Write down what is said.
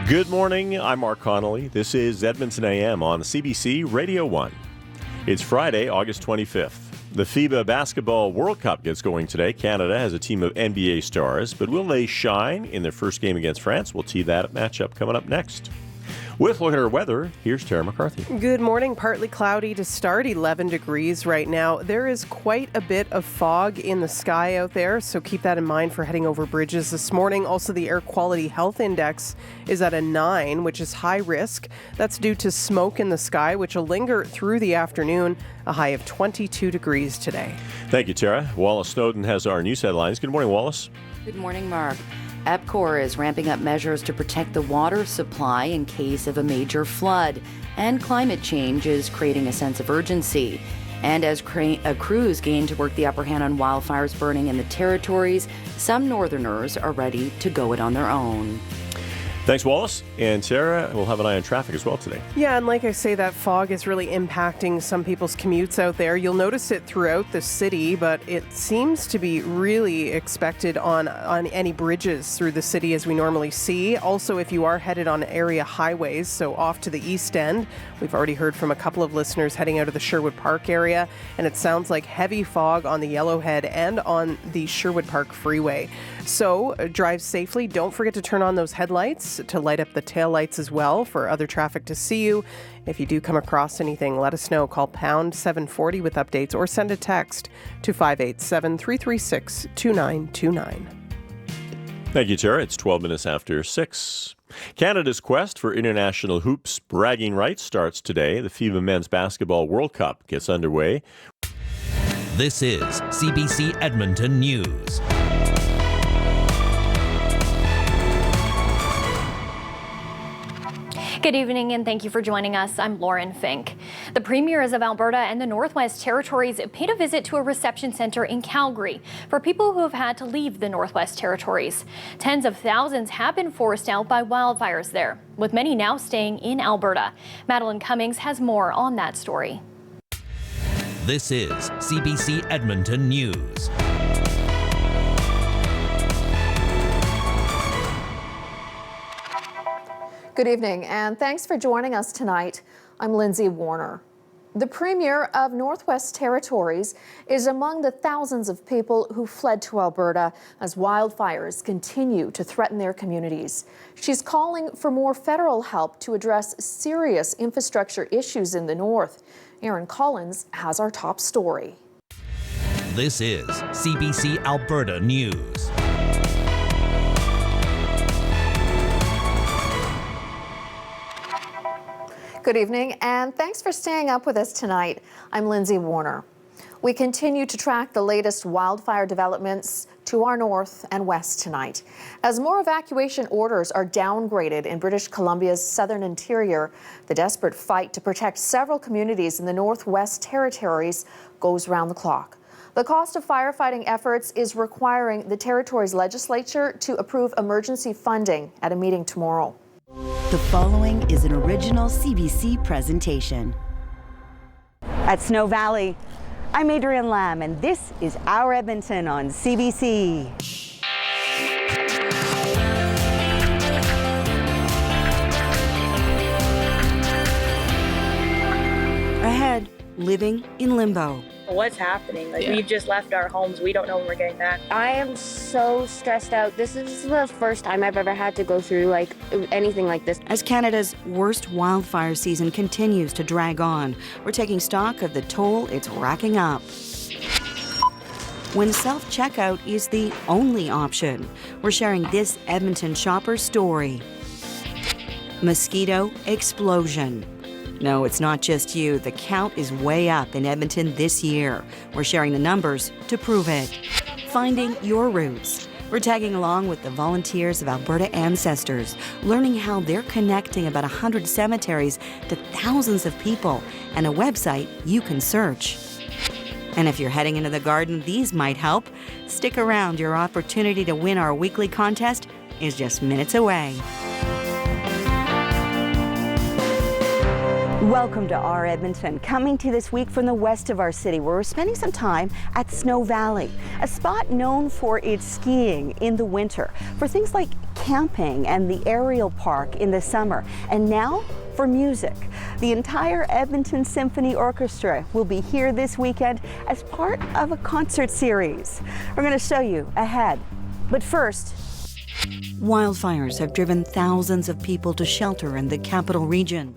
Good morning, I'm Mark Connolly. This is Edmonton AM on CBC Radio 1. It's Friday, August 25th. The FIBA Basketball World Cup gets going today. Canada has a team of NBA stars, but will they shine in their first game against France? We'll tee that matchup coming up next. With look at our weather, here's Tara McCarthy. Good morning. Partly cloudy to start, 11 degrees right now. There is quite a bit of fog in the sky out there, so keep that in mind for heading over bridges this morning. Also, the Air Quality Health Index is at a 9, which is high risk. That's due to smoke in the sky, which will linger through the afternoon. A high of 22 degrees today. Thank you, Tara. Wallace Snowden has our news headlines. Good morning, Wallace. Good morning, Mark. EPCOR is ramping up measures to protect the water supply in case of a major flood, and climate change is creating a sense of urgency. And as crews gain to work the upper hand on wildfires burning in the territories, some northerners are ready to go it on their own. Thanks, Wallace. And Sarah, we'll have an eye on traffic as well today. Yeah, and like I say, that fog is really impacting some people's commutes out there. You'll notice it throughout the city, but it seems to be really expected on any bridges through the city as we normally see. Also, if you are headed on area highways, so off to the east end, we've already heard from a couple of listeners heading out of the Sherwood Park area, and it sounds like heavy fog on the Yellowhead and on the Sherwood Park Freeway. So drive safely. Don't forget to turn on those headlights to light up the taillights as well for other traffic to see you. If you do come across anything, let us know. Call pound 740 with updates or send a text to 587-336-2929. Thank you, Tara. It's 12 minutes after 6. Canada's quest for international hoops bragging rights starts today. The FIBA Men's Basketball World Cup gets underway. This is CBC Edmonton News. Good evening and thank you for joining us. I'm Lauren Fink. The premiers of Alberta and the Northwest Territories paid a visit to a reception center in Calgary for people who have had to leave the Northwest Territories. Tens of thousands have been forced out by wildfires there, with many now staying in Alberta. Madeline Cummings has more on that story. This is CBC Edmonton News. Good evening, and thanks for joining us tonight. I'm Lindsay Warner. The Premier of Northwest Territories is among the thousands of people who fled to Alberta as wildfires continue to threaten their communities. She's calling for more federal help to address serious infrastructure issues in the north. Aaron Collins has our top story. This is CBC Alberta News. Good evening, and thanks for staying up with us tonight. I'm Lindsay Warner. We continue to track the latest wildfire developments to our north and west tonight. As more evacuation orders are downgraded in British Columbia's southern interior, the desperate fight to protect several communities in the Northwest Territories goes round the clock. The cost of firefighting efforts is requiring the Territories Legislature to approve emergency funding at a meeting tomorrow. The following is an original CBC presentation. At Snow Valley, I'm Adrienne Lamb, and this is Our Edmonton on CBC. Ahead, living in limbo. What's happening? We've just left our homes. We don't know when we're getting back. I am so stressed out. This is the first time I've ever had to go through anything like this. As Canada's worst wildfire season continues to drag on, we're taking stock of the toll it's racking up. When self-checkout is the only option, we're sharing this Edmonton shopper's story. Mosquito explosion. No, it's not just you. The count is way up in Edmonton this year. We're sharing the numbers to prove it. Finding your roots. We're tagging along with the volunteers of Alberta Ancestors, learning how they're connecting about 100 cemeteries to thousands of people and a website you can search. And if you're heading into the garden, these might help. Stick around. Your opportunity to win our weekly contest is just minutes away. Welcome to Our Edmonton, coming to you this week from the west of our city, where we're spending some time at Snow Valley, a spot known for its skiing in the winter, for things like camping and the aerial park in the summer. And now for music. The entire Edmonton Symphony Orchestra will be here this weekend as part of a concert series. We're going to show you ahead. But first, wildfires have driven thousands of people to shelter in the capital region.